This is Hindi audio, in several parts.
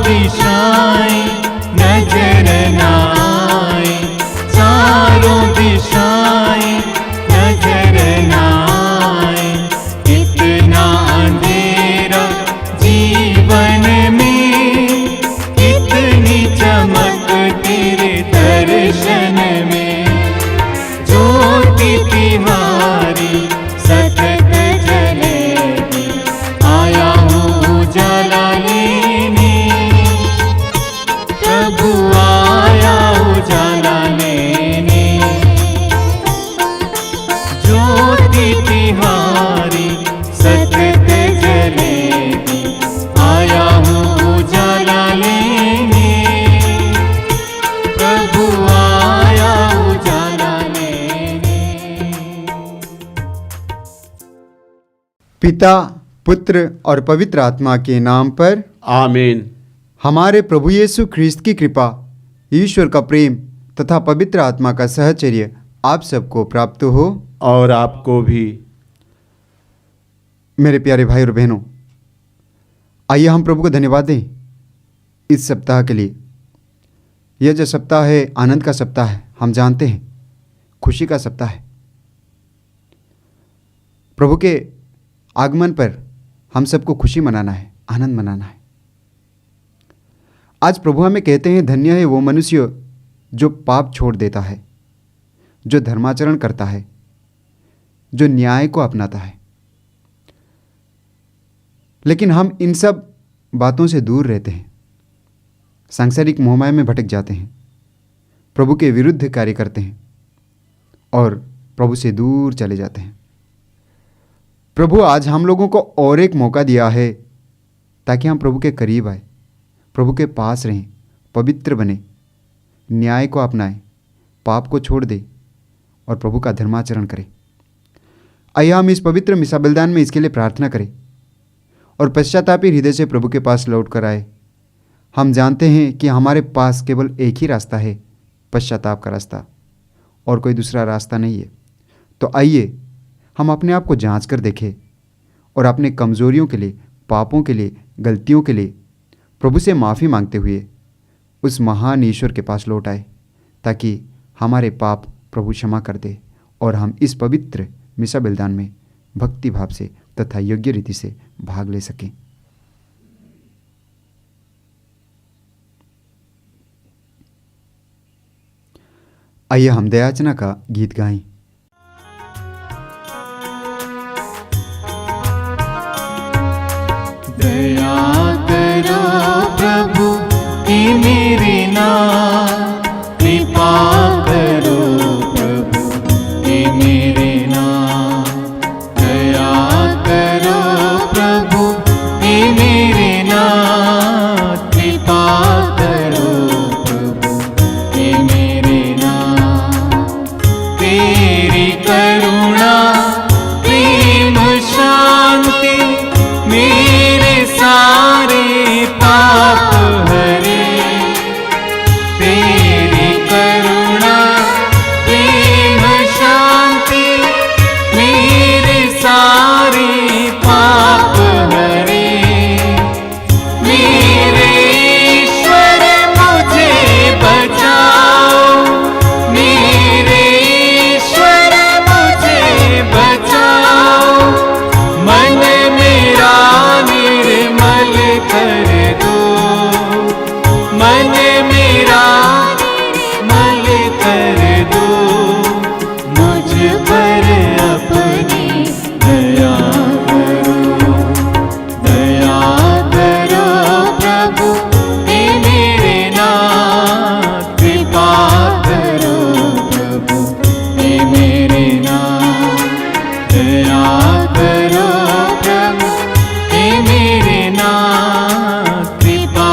दिशाएं नजर न आए, चारों दिशाएं नजर न आए। कितना अंधेरा जीवन में, कितनी चमक तेरे दर्शन में। ज्योति तिहारी सतत जलेगी, आया हूँ उजाला लेने। प्रभु आया उजाला लेने। ज्योति तिहारी सतत जलेगी, आया हूँ उजाला लेने। प्रभु आया उजाला लेने। पिता, पुत्र और पवित्र आत्मा के नाम पर आमीन। हमारे प्रभु यीशु ख्रीस्त की कृपा, ईश्वर का प्रेम तथा पवित्र आत्मा का सहचर्य आप सबको प्राप्त हो। और आपको भी। मेरे प्यारे भाई और बहनों, आइए हम प्रभु को धन्यवाद दें इस सप्ताह के लिए। यह जो सप्ताह है आनंद का सप्ताह है, हम जानते हैं, खुशी का सप्ताह है। प्रभु के आगमन पर हम सबको खुशी मनाना है, आनंद मनाना है। आज प्रभु हमें कहते हैं, धन्य है वो मनुष्य जो पाप छोड़ देता है, जो धर्माचरण करता है, जो न्याय को अपनाता है। लेकिन हम इन सब बातों से दूर रहते हैं, सांसारिक मोहमाया में भटक जाते हैं, प्रभु के विरुद्ध कार्य करते हैं और प्रभु से दूर चले जाते हैं। प्रभु आज हम लोगों को और एक मौका दिया है ताकि हम प्रभु के करीब आए, प्रभु के पास रहें, पवित्र बने, न्याय को अपनाएं, पाप को छोड़ दें और प्रभु का धर्माचरण करें। आइए हम इस पवित्र मिसा बलिदान में इसके लिए प्रार्थना करें और पश्चातापी हृदय से प्रभु के पास लौट कर आए। हम जानते हैं कि हमारे पास केवल एक ही रास्ता है, पश्चाताप का रास्ता, और कोई दूसरा रास्ता नहीं है। तो आइए हम अपने आप को जांच कर देखें और अपने कमज़ोरियों के लिए, पापों के लिए, गलतियों के लिए प्रभु से माफ़ी मांगते हुए उस महान ईश्वर के पास लौट आए, ताकि हमारे पाप प्रभु क्षमा कर दे और हम इस पवित्र मिसा बलिदान में भक्ति भाव से तथा योग्य रीति से भाग ले सकें। आइए हम दयाचना का गीत गाएं। दया करो प्रभु कि मेरे नाम, कृपा करो प्रभु कि मेरे नाम। दया करो प्रभु कि मेरे नाम, कृपा करो प्रभु कि मेरे नाम। तेरी करुणा प्रेम शांति मेरे सारे पाप हरे। तेरी करुणा प्रेम शांति मेरे सारे पाप हरे। मेरे ईश्वर मुझे बचाओ, मेरे ईश्वर मुझे बचाओ। मन मेरा निर्मल कर दो, मन मेरा निर्मल कर दो। मुझ पर अपनी दया करो, दया करो प्रभु हे मेरे नाथ। कृपा करो प्रभु हे मेरे नाथ। दया करो प्रभु हे मेरे नाथ। कृपा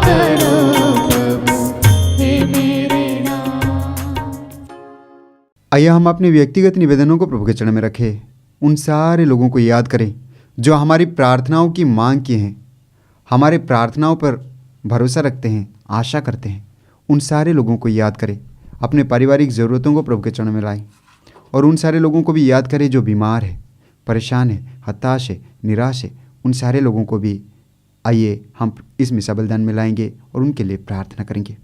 करो प्रभु हे मेरे नाथ। आइए हम अपने व्यक्तिगत निवेदनों को प्रभु के चरण में रखें। उन सारे लोगों को याद करें जो हमारी प्रार्थनाओं की मांग किए हैं, हमारे प्रार्थनाओं पर भरोसा रखते हैं, आशा करते हैं। उन सारे लोगों को याद करें, अपने पारिवारिक ज़रूरतों को प्रभु के चरण में लाएं। और उन सारे लोगों को भी याद करें जो बीमार है, परेशान है, हताश है, निराश है। उन सारे लोगों को भी आइए हम इस मिसा बलिदान में लाएंगे और उनके लिए प्रार्थना करेंगे।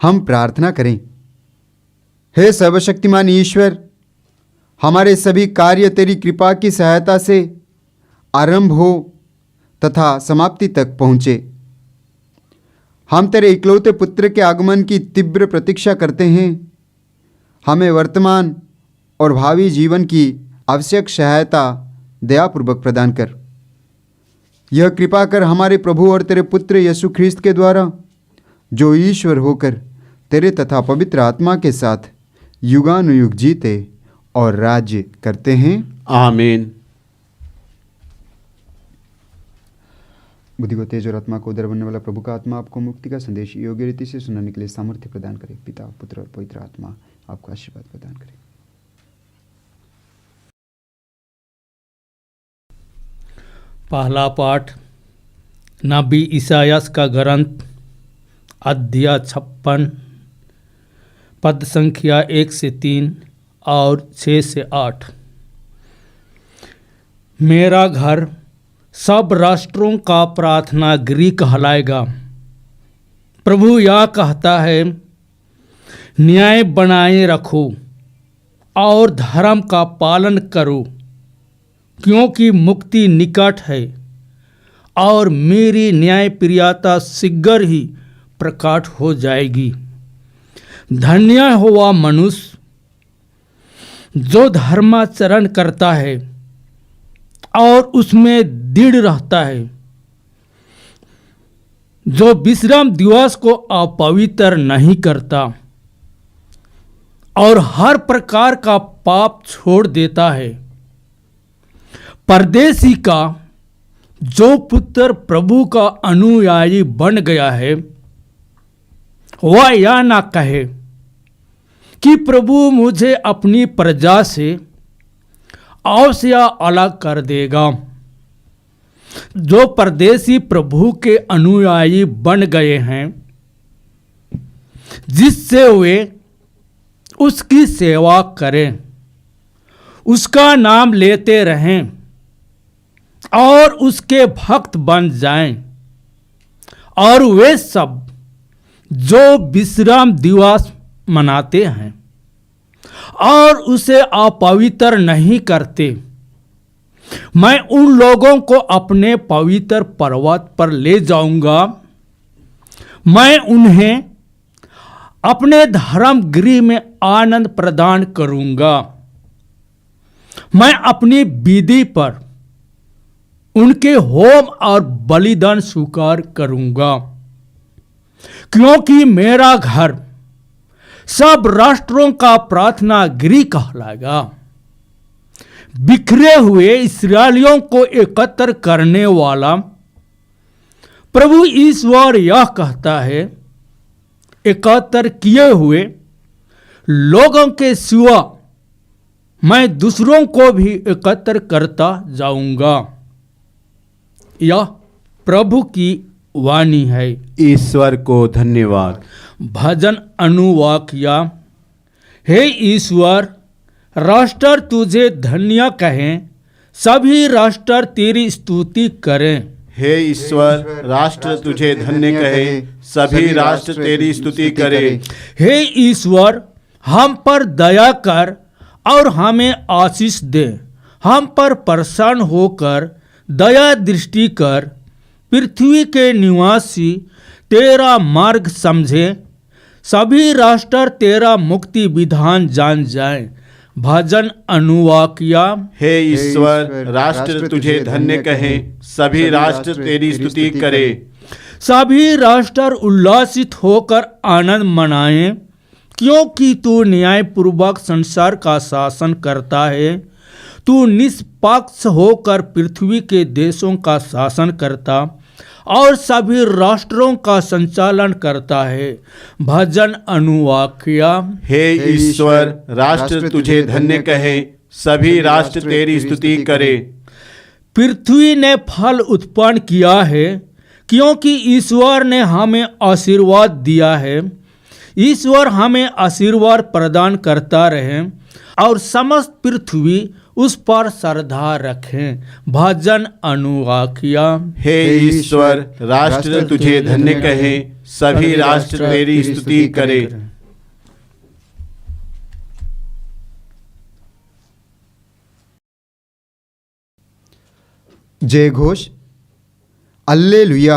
हम प्रार्थना करें। हे सर्वशक्तिमान ईश्वर, हमारे सभी कार्य तेरी कृपा की सहायता से आरंभ हो तथा समाप्ति तक पहुँचे। हम तेरे इकलौते पुत्र के आगमन की तीव्र प्रतीक्षा करते हैं। हमें वर्तमान और भावी जीवन की आवश्यक सहायता दयापूर्वक प्रदान कर। यह कृपा कर हमारे प्रभु और तेरे पुत्र यीशु ख्रीस्त के द्वारा, जो ईश्वर होकर तेरे तथा पवित्र आत्मा के साथ युगानुयुग जीते और राज्य करते हैं। आमीन। बुद्धि को तेज और आत्मा को उदर बनने वाला प्रभु का आत्मा आपको मुक्ति का संदेश योग्य रीति से सुनाने के लिए सामर्थ्य प्रदान करे। पिता, पुत्र और पवित्र आत्मा आपको आशीर्वाद प्रदान करे। पहला पाठ नबी ईसायास का ग्रंथ अध्याय 56 पद संख्या 1 से 3 और 6 से 8। मेरा घर सब राष्ट्रों का प्रार्थना गृह कहलाएगा। प्रभु यह कहता है, न्याय बनाए रखो और धर्म का पालन करो, क्योंकि मुक्ति निकट है और मेरी न्याय प्रियता शीघ्र ही प्रकट हो जाएगी। धन्य हुआ मनुष्य जो धर्माचरण करता है और उसमें दृढ़ रहता है, जो विश्राम दिवस को अपवित्र नहीं करता और हर प्रकार का पाप छोड़ देता है। परदेशी का जो पुत्र प्रभु का अनुयायी बन गया है, वह यह ना कहे कि प्रभु मुझे अपनी प्रजा से अवश्य अलग कर देगा। जो परदेशी प्रभु के अनुयायी बन गए हैं, जिससे वे उसकी सेवा करें, उसका नाम लेते रहें और उसके भक्त बन जाएं, और वे सब जो विश्राम दिवस मनाते हैं और उसे अपवित्र नहीं करते, मैं उन लोगों को अपने पवित्र पर्वत पर ले जाऊंगा। मैं उन्हें अपने धर्म गृह में आनंद प्रदान करूंगा। मैं अपनी वेदी पर उनके होम और बलिदान स्वीकार करूंगा, क्योंकि मेरा घर सब राष्ट्रों का प्रार्थना गृह कहलाएगा। बिखरे हुए इस्राएलियों को एकत्र करने वाला प्रभु ईश्वर यह कहता है, एकत्र किए हुए लोगों के सिवा मैं दूसरों को भी एकत्र करता जाऊंगा। यह प्रभु की वाणी है। ईश्वर को धन्यवाद। भजन अनुवाक्या। हे ईश्वर, राष्ट्र तुझे धन्य कहें, सभी राष्ट्र तेरी स्तुति करें। हे ईश्वर, राष्ट्र तुझे धन्य कहे, सभी राष्ट्र तेरी स्तुति करें। हे ईश्वर, हम पर दया कर और हमें आशीष दे। हम पर प्रसन्न होकर दया दृष्टि कर। पृथ्वी के निवासी तेरा मार्ग समझे, सभी राष्ट्र तेरा मुक्ति विधान जान जाएं। भजन अनुवाक्या। हे ईश्वर, राष्ट्र तुझे धन्य कहे, सभी राष्ट्र तेरी स्तुति करें। सभी राष्ट्र उल्लासित होकर आनंद मनाएं, क्योंकि तू न्यायपूर्वक संसार का शासन करता है। तू निष्पक्ष होकर पृथ्वी के देशों का शासन करता और सभी राष्ट्रों का संचालन करता है। भजन अनुवाक्या। हे ईश्वर, राष्ट्र तुझे धन्य कहे, सभी राष्ट्र तेरी स्तुति करें। पृथ्वी ने फल उत्पन्न किया है, क्योंकि ईश्वर ने हमें आशीर्वाद दिया है। ईश्वर हमें आशीर्वाद प्रदान करता रहे और समस्त पृथ्वी उस पर श्रद्धा रखें। भजन अनुवाक्या। हे ईश्वर, राष्ट्र तुझे धन्य कहे, सभी राष्ट्र तेरी स्तुति करे। जय घोष। अल्लेलुया।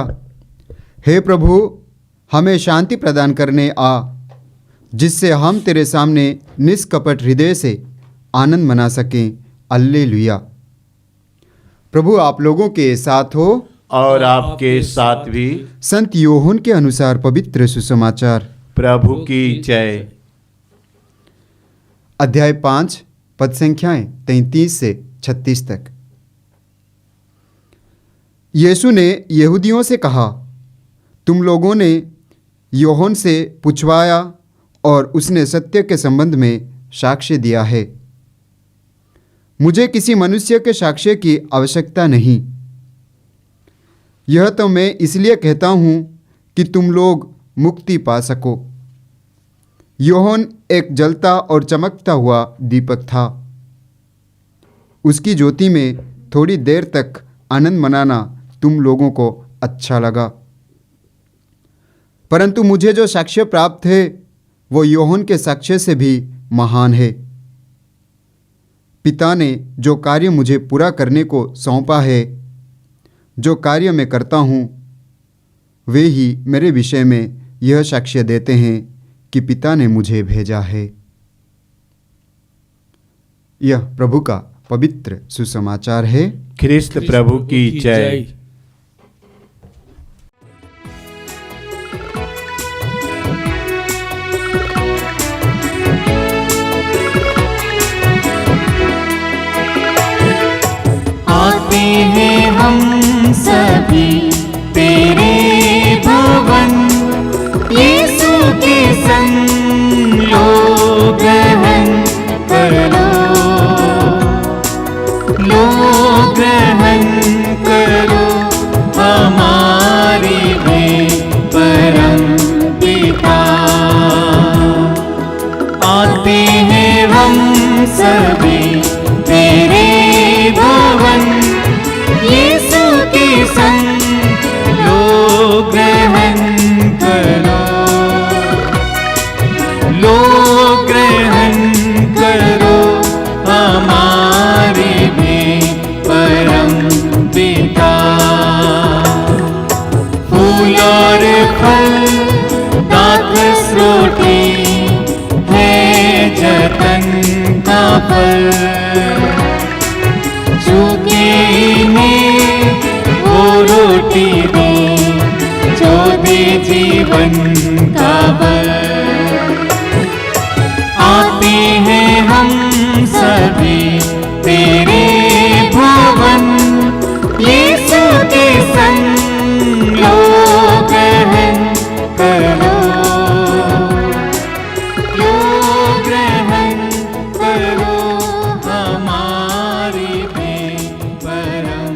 हे प्रभु, हमें शांति प्रदान करने आ, जिससे हम तेरे सामने निष्कपट हृदय से आनंद मना सकें। अल्लेलुया। प्रभु आप लोगों के साथ हो और आपके साथ भी। संत योहन के अनुसार पवित्र सुसमाचार। प्रभु की जय। अध्याय 5 पद संख्याएं 33 से 36 तक। यीशु ने यहूदियों से कहा, तुम लोगों ने योहन से पूछवाया और उसने सत्य के संबंध में साक्ष्य दिया है। मुझे किसी मनुष्य के साक्ष्य की आवश्यकता नहीं। यह तो मैं इसलिए कहता हूँ कि तुम लोग मुक्ति पा सको। योहन एक जलता और चमकता हुआ दीपक था। उसकी ज्योति में थोड़ी देर तक आनंद मनाना तुम लोगों को अच्छा लगा, परंतु मुझे जो साक्ष्य प्राप्त है वो योहन के साक्ष्य से भी महान है। पिता ने जो कार्य मुझे पूरा करने को सौंपा है, जो कार्य मैं करता हूँ, वे ही मेरे विषय में यह साक्ष्य देते हैं कि पिता ने मुझे भेजा है। यह प्रभु का पवित्र सुसमाचार है। ख्रिस्त प्रभु की जय। आते हैं हम सभी तेरे भवन, यीशु के संग लो ग्रहण करो, लो ग्रहण करो हमारे भी परम पिता। आते हैं हम सभी तेरे भवन, यीशु के संग लो ग्रहण करो, लो ग्रहण करो हमारे भी परम पिता। फूल और फल दाखरस रोटी है जतन का फल, चूके इन्हें वो रोटी दी जो दे जीवन का बल। आते हैं हम सभी तेरे भवन, यीशु के संग लो ग्रहण करो, लो ग्रहण करो हमारे भी परम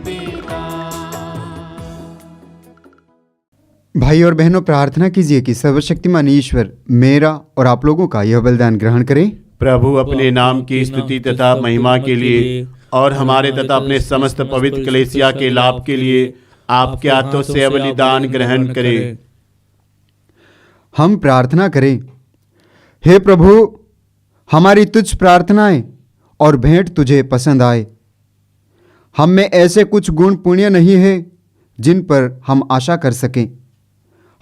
पिता। भाई और बहनों, प्रार्थना कीजिए कि सर्वशक्तिमान ईश्वर मेरा और आप लोगों का यह बलिदान ग्रहण करें। प्रभु अपने नाम की स्तुति तथा महिमा के लिए और हमारे तथा अपने समस्त पवित्र कलीसिया के लाभ के लिए आपके हाथों से बलिदान ग्रहण करें। हम प्रार्थना करें। हे प्रभु, हमारी तुझ प्रार्थनाएं और भेंट तुझे पसंद आए। हम में ऐसे कुछ गुण पुण्य नहीं है जिन पर हम आशा कर सकें।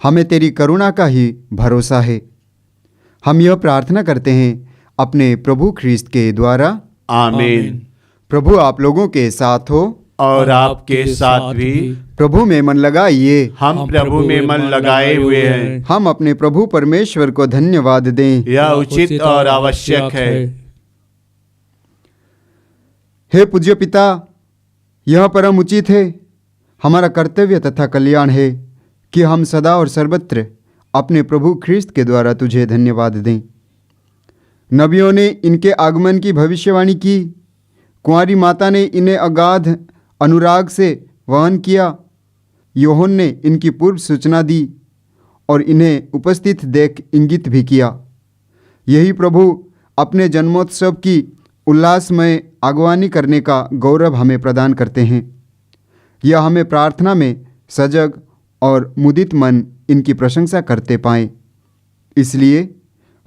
हमें तेरी करुणा का ही भरोसा है। हम यह प्रार्थना करते हैं अपने प्रभु ख्रीस्त के द्वारा। आमीन। प्रभु आप लोगों के साथ हो और आपके साथ भी। प्रभु में मन लगाइए। हम प्रभु में मन लगाए हुए हैं। हम अपने प्रभु परमेश्वर को धन्यवाद दें। यह उचित और आवश्यक है। हे पूज्य पिता, यह परम उचित है, हमारा कर्तव्य तथा कल्याण है कि हम सदा और सर्वत्र अपने प्रभु ख्रीस्त के द्वारा तुझे धन्यवाद दें। नबियों ने इनके आगमन की भविष्यवाणी की, कुंवारी माता ने इन्हें अगाध अनुराग से वहन किया, योहन ने इनकी पूर्व सूचना दी और इन्हें उपस्थित देख इंगित भी किया। यही प्रभु अपने जन्मोत्सव की उल्लासमय अगवानी करने का गौरव हमें प्रदान करते हैं। यह हमें प्रार्थना में सजग और मुदित मन इनकी प्रशंसा करते पाएं। इसलिए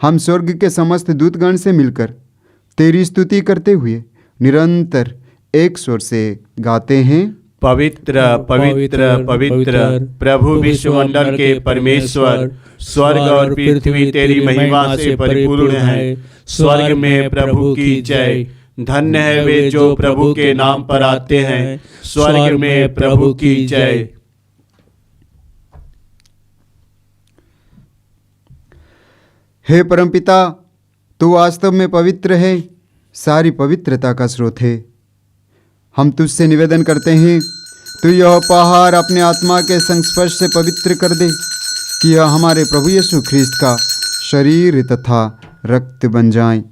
हम स्वर्ग के समस्त दूतगण से मिलकर तेरी स्तुति करते हुए निरंतर एक स्वर से गाते हैं, पवित्र पवित्र पवित्र प्रभु विश्वमंडल के परमेश्वर, स्वर्ग और पृथ्वी तेरी महिमा से परिपूर्ण है। स्वर्ग में प्रभु की जय। धन्य है वे जो प्रभु के नाम पर आते हैं। स्वर्ग में प्रभु की जय। हे परमपिता, तू वास्तव में पवित्र है, सारी पवित्रता का स्रोत है। हम तुझसे निवेदन करते हैं, तू यह पहाड़ अपने आत्मा के संस्पर्श से पवित्र कर दे कि यह हमारे प्रभु यीशु ख्रीस्त का शरीर तथा रक्त बन जाए।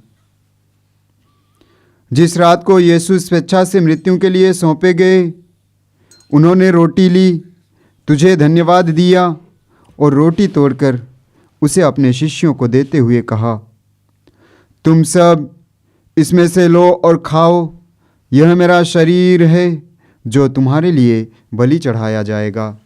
जिस रात को यीशु स्वेच्छा से मृत्यु के लिए सौंपे गए, उन्होंने रोटी ली, तुझे धन्यवाद दिया और रोटी तोड़कर उसे अपने शिष्यों को देते हुए कहा, तुम सब इसमें से लो और खाओ, यह मेरा शरीर है जो तुम्हारे लिए बलि चढ़ाया जाएगा।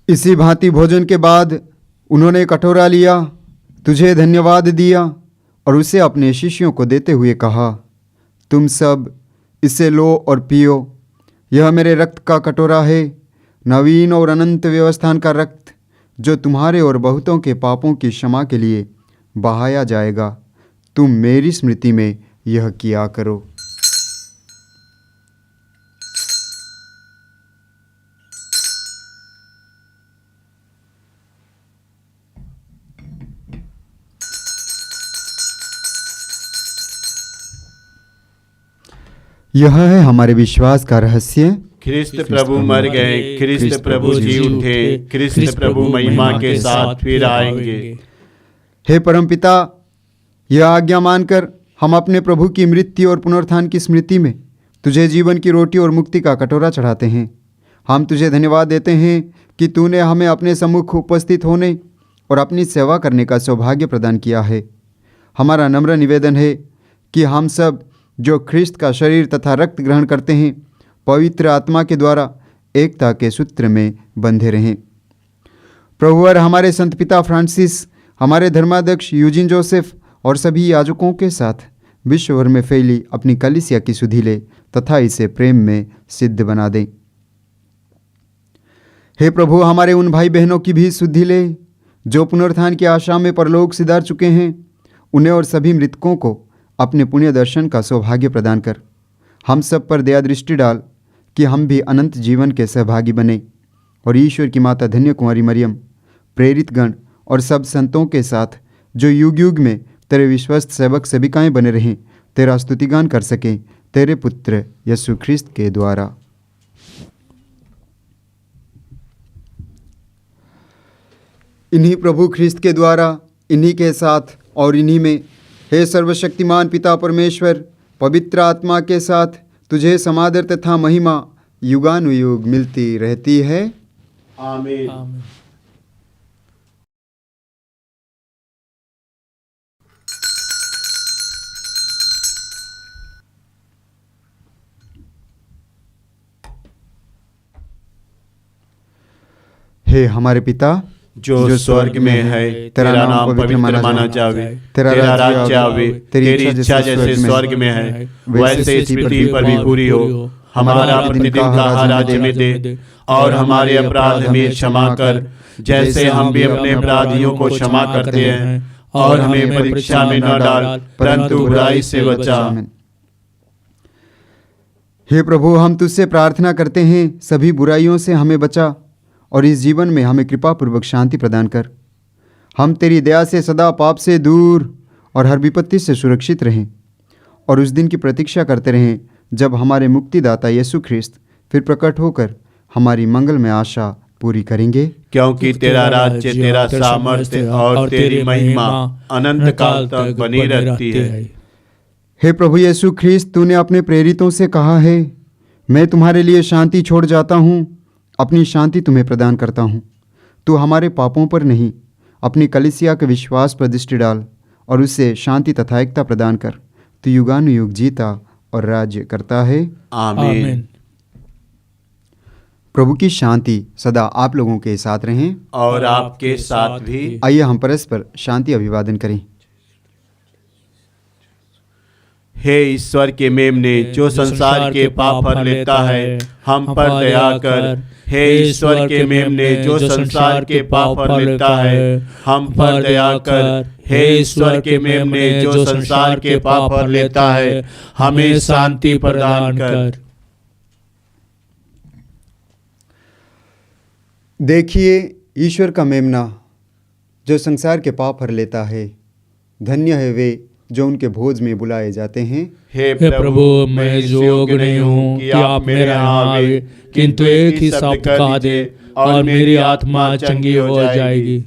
इसी भांति भोजन के बाद उन्होंने कटोरा लिया, तुझे धन्यवाद दिया और उसे अपने शिष्यों को देते हुए कहा, तुम सब इसे लो और पियो, यह मेरे रक्त का कटोरा है, नवीन और अनंत व्यवस्थान का रक्त, जो तुम्हारे और बहुतों के पापों की क्षमा के लिए बहाया जाएगा। तुम मेरी स्मृति में यह किया करो। यह है हमारे विश्वास का रहस्य। ख्रिस्त प्रभु मर गए, ख्रिस्त प्रभु जी उठे, ख्रिस्त प्रभु महिमा के साथ फिर आएंगे। हे परमपिता, यह आज्ञा मानकर हम अपने प्रभु की मृत्यु और पुनरुत्थान की स्मृति में तुझे जीवन की रोटी और मुक्ति का कटोरा चढ़ाते हैं। हम तुझे धन्यवाद देते हैं कि तूने हमें अपने सम्मुख उपस्थित होने और अपनी सेवा करने का सौभाग्य प्रदान किया है। हमारा नम्र निवेदन है कि हम सब जो ख्रिस्त का शरीर तथा रक्त ग्रहण करते हैं, पवित्र आत्मा के द्वारा एकता के सूत्र में बंधे रहें। प्रभुवर हमारे संत पिता फ्रांसिस, हमारे धर्माध्यक्ष यूजिन जोसेफ और सभी याजकों के साथ विश्व भर में फैली अपनी कलीसिया की सुधि ले तथा इसे प्रेम में सिद्ध बना दें। हे प्रभु, हमारे उन भाई बहनों की भी सुधि ले जो पुनरुत्थान की आशा में परलोक सिधार चुके हैं। उन्हें और सभी मृतकों को अपने पुण्य दर्शन का सौभाग्य प्रदान कर हम सब पर दया दृष्टि डाल कि हम भी अनंत जीवन के सहभागी बने और ईश्वर की माता धन्य कुंवारी मरियम, प्रेरित गण और सब संतों के साथ जो युग युग में तेरे विश्वस्त सेवक सेविकाएं बने रहें, तेरा स्तुतिगान कर सकें तेरे पुत्र यीशु ख्रिस्त के द्वारा। इन्हीं प्रभु ख्रिस्त के द्वारा, इन्हीं के साथ और इन्हीं में, हे सर्वशक्तिमान पिता परमेश्वर, पवित्र आत्मा के साथ तुझे समादर तथा महिमा युगानुयुग मिलती रहती है। आमीन। हे हमारे पिता जो स्वर्ग में है, तेरा नाम पवित्र माना जावे, तेरा राज्य आवे, तेरी इच्छा जैसे स्वर्ग में है वैसे इस पृथ्वी पर भी पूरी हो। हमारा प्रतिदिन का आहार आज हमें दे और हमारे अपराध हमें क्षमा कर जैसे हम भी अपने अपराधियों को क्षमा करते हैं, और हमें परीक्षा में न डाल परंतु बुराई से बचा। हे प्रभु, हम तुझसे प्रार्थना करते हैं, सभी बुराइयों से हमें बचा और इस जीवन में हमें कृपापूर्वक शांति प्रदान कर। हम तेरी दया से सदा पाप से दूर और हर विपत्ति से सुरक्षित रहें और उस दिन की प्रतीक्षा करते रहें जब हमारे मुक्तिदाता यीशु ख्रिस्त फिर प्रकट होकर हमारी मंगल में आशा पूरी करेंगे। क्योंकि तेरा राज्य, तेरा सामर्थ्य और तेरी महिमा अनंत काल तक बनी रहती है। हे प्रभु यीशु ख्रीस्त, तूने अपने प्रेरितों से कहा है, मैं तुम्हारे लिए शांति छोड़ जाता हूँ, अपनी शांति तुम्हें प्रदान करता हूँ। तू हमारे पापों पर नहीं, अपनी कलीसिया के विश्वास पर दृष्टि डाल और उससे शांति तथा एकता प्रदान कर। तू युगानुयुग जीता और राज्य करता है। आमीन। प्रभु की शांति सदा आप लोगों के साथ रहें और आपके साथ भी। आइए हम परस्पर शांति अभिवादन करें। हे ईश्वर के मेमने, जो संसार के पाप हर लेता है, हम पर दया कर। हे ईश्वर के मेमने, जो संसार के पाप हर लेता है, हम पर दया कर। हे ईश्वर के मेमने, जो संसार के पाप हर लेता है, हमें शांति प्रदान कर। देखिए ईश्वर का मेमना, जो संसार के पाप हर लेता है। धन्य है वे जो उनके भोज में बुलाए जाते हैं। हे प्रभु, मैं योग्य नहीं हूँ कि आप मेरे यहाँ आए, किंतु एक ही शब्द कह दे और मेरी आत्मा चंगी हो जाएगी।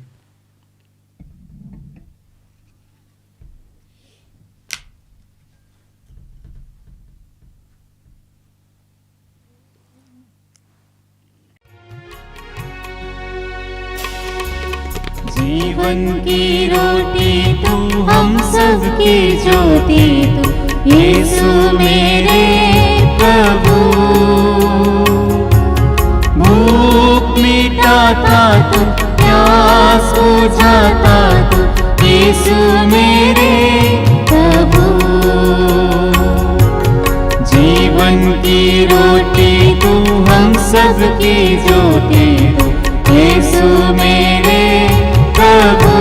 जीवन की रोटी तुम, हम सबकी ज्योति तुम, यीशु मेरे प्रभु। भूख मिटाता तू, प्यास बुझाता तू, यीशु मेरे प्रभु। जीवन की रोटी तुम, हम सबकी ज्योति तुम, यीशु मेरे प्रभु।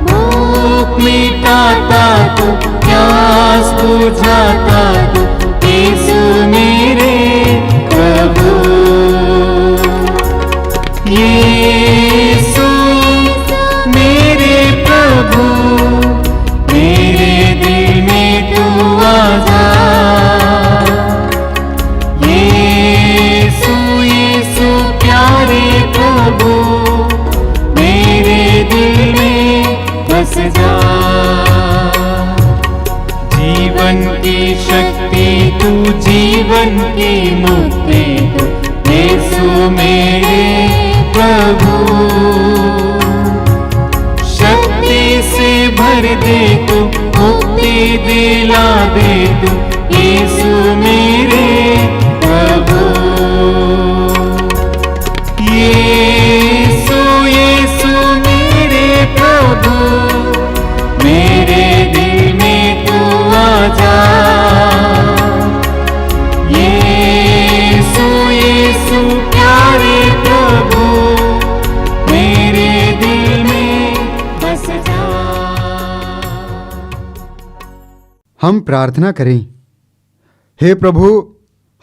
भूख मिटाता तू, प्यास बुझाता तू, यीशु मेरे प्रभु। यीशु मेरे प्रभु, मेरे दिल में तू आ जा। यीशु यीशु प्यारे प्रभु, मेरे दिल में बस जा। जीवन की शक्ति तू, जीवन की मुक्ति तू, यीशु मेरे प्रभु। शक्ति से भर दे तू, मुक्ति दिला दे तू, यीशु मेरे प्रभु। यीशु यीशु मेरे प्रभु, मेरे दिल में तू आ जा। यीशु यीशु प्यारे प्रभु, मेरे दिल में बस जा। हम प्रार्थना करें। हे प्रभु,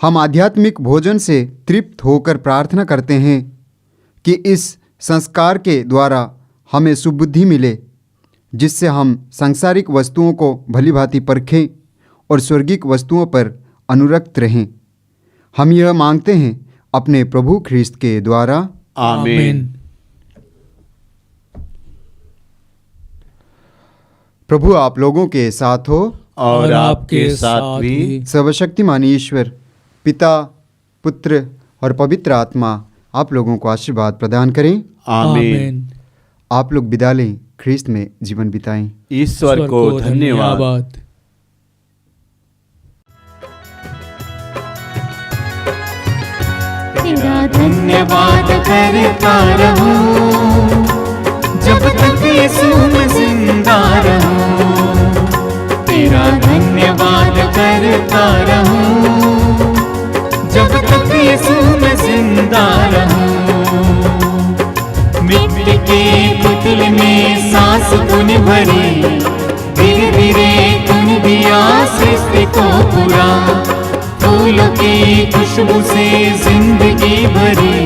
हम आध्यात्मिक भोजन से तृप्त होकर प्रार्थना करते हैं कि इस संस्कार के द्वारा हमें सुबुद्धि मिले, जिससे हम सांसारिक वस्तुओं को भली भांति परखें और स्वर्गिक वस्तुओं पर अनुरक्त रहें। हम यह मांगते हैं अपने प्रभु ख्रीस्त के द्वारा। आमीन। प्रभु आप लोगों के साथ हो और आपके साथ भी। सर्वशक्तिमान ईश्वर पिता, पुत्र और पवित्र आत्मा आप लोगों को आशीर्वाद प्रदान करें। आमीन। आप लोग विदा लें, ख्रीस्त में जीवन बिताएं। ईश्वर को धन्यवाद। तेरा धन्यवाद करता रहूं, जब तक यीशु मैं जिंदा रहूं। तेरा धन्यवाद करता रहूं, जब तक यीशु मैं जिंदा रहूं। मिट्टी के पुतले में सांस तूने भरी, धीरे धीरे तूने दिया सृष्टि को पूरा। फूलों की खुशबू से जिंदगी भरी,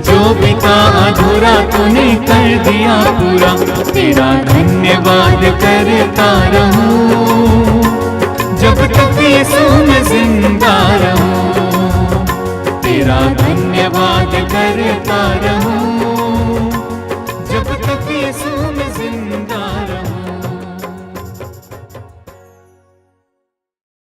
जो भी था अधूरा तूने कर दिया पूरा। तेरा धन्यवाद करता रहूं, जब तक यीशु मैं जिंदा रहूं। तेरा धन्यवाद करता रहूं।